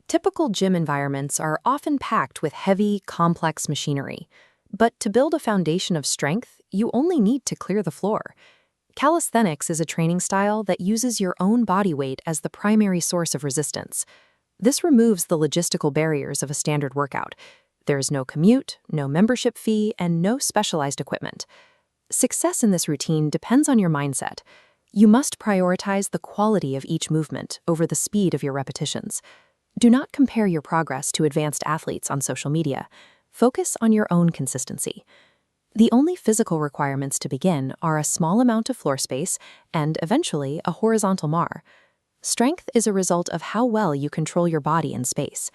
Typical gym environments are often packed with heavy, complex machinery. But to build a foundation of strength, you only need to clear the floor. Calisthenics is a training style that uses your own body weight as the primary source of resistance. This removes the logistical barriers of a standard workout. There is no commute, no membership fee, and no specialized equipment. Success in this routine depends on your mindset. You must prioritize the quality of each movement over the speed of your repetitions. Do not compare your progress to advanced athletes on social media. Focus on your own consistency. The only physical requirements to begin are a small amount of floor space and, eventually, a horizontal MAR. Strength is a result of how well you control your body in space.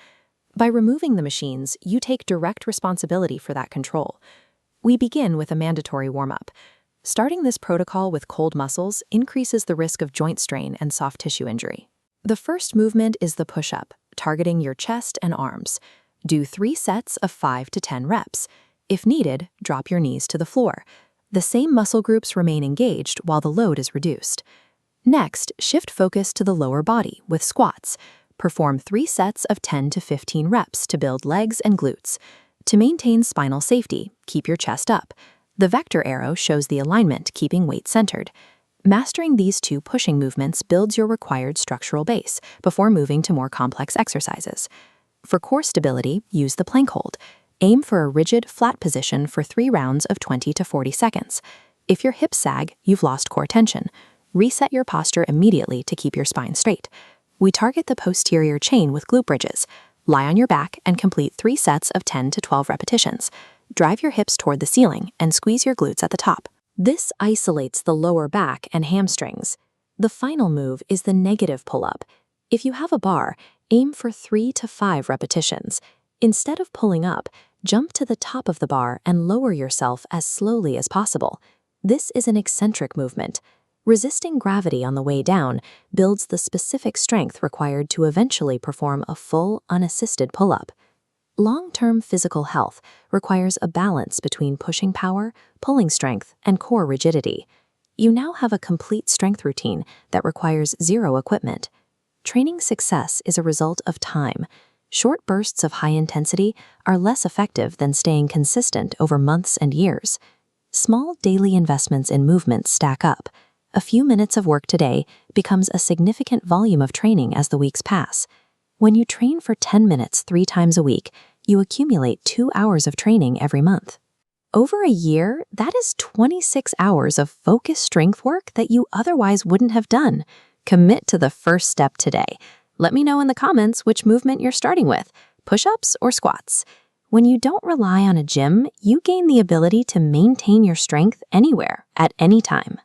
By removing the machines, you take direct responsibility for that control. We begin with a mandatory warm-up. Starting this protocol with cold muscles increases the risk of joint strain and soft tissue injury. The first movement is the push-up, targeting your chest and arms. Do 3 sets of 5 to 10 reps. If needed, drop your knees to the floor. The same muscle groups remain engaged while the load is reduced. Next, shift focus to the lower body with squats. Perform 3 sets of 10 to 15 reps to build legs and glutes. To maintain spinal safety, keep your chest up. The vector arrow shows the alignment, keeping weight centered. Mastering these 2 pushing movements builds your required structural base before moving to more complex exercises. For core stability, use the plank hold. Aim for a rigid, flat position for 3 rounds of 20 to 40 seconds. If your hips sag, you've lost core tension. Reset your posture immediately to keep your spine straight. We target the posterior chain with glute bridges. Lie on your back and complete 3 sets of 10 to 12 repetitions. Drive your hips toward the ceiling and squeeze your glutes at the top. This isolates the lower back and hamstrings. The final move is the negative pull-up. If you have a bar, aim for 3 to 5 repetitions. Instead of pulling up, jump to the top of the bar and lower yourself as slowly as possible. This is an eccentric movement. Resisting gravity on the way down builds the specific strength required to eventually perform a full, unassisted pull-up. Long-term physical health requires a balance between pushing power, pulling strength, and core rigidity. You now have a complete strength routine that requires 0 equipment. Training success is a result of time. Short bursts of high intensity are less effective than staying consistent over months and years. Small daily investments in movement stack up. A few minutes of work today becomes a significant volume of training as the weeks pass. When you train for 10 minutes 3 times a week, you accumulate 2 hours of training every month. Over a year, that is 26 hours of focused strength work that you otherwise wouldn't have done. Commit to the first step today. Let me know in the comments which movement you're starting with, push-ups or squats. When you don't rely on a gym, you gain the ability to maintain your strength anywhere, at any time.